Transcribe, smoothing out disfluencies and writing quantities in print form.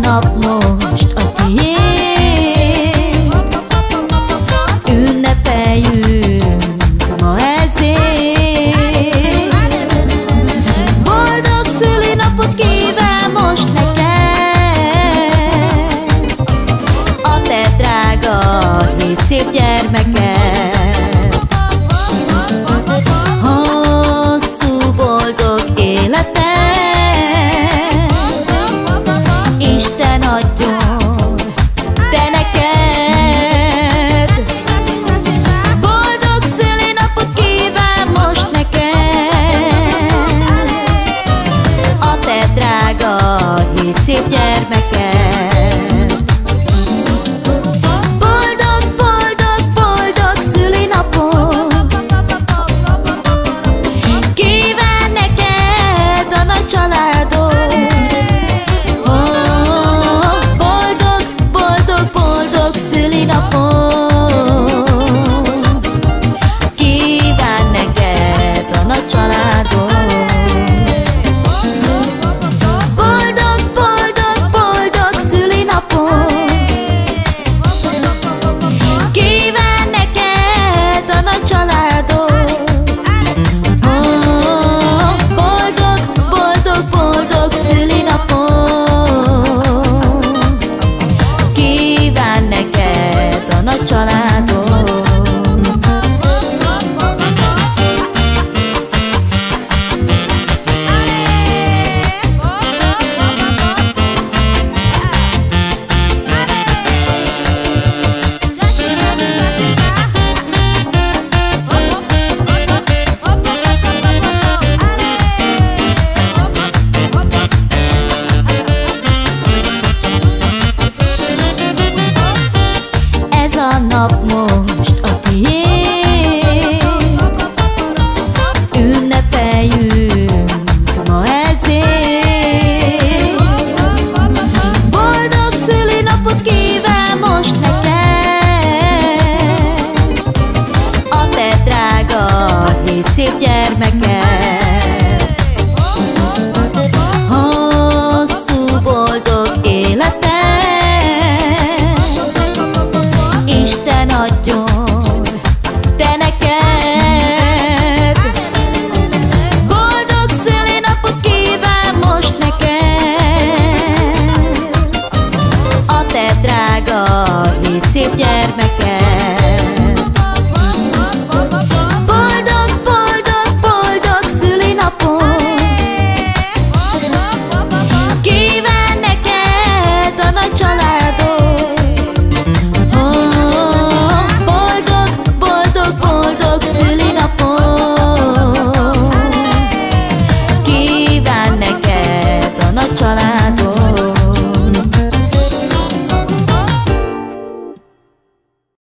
nap most a tiéd, ünnepeljünk ma ezért. Boldog szülinapot kíván most neked a te drága 7 szép gyermeked. Hosszú boldog életed Isten adjon te neked. Boldog szülinapot kíván most neked a te drága 7 szép gyermeked. Boldog, boldog, boldog szülinapot kíván neked a nagy családod. Nap most a tiéd, ünnepeljünk ma ezért. Boldog szülinapot kíván most neked a te drága 7 szép gyermeked. Hosszú boldog életed Isten adjon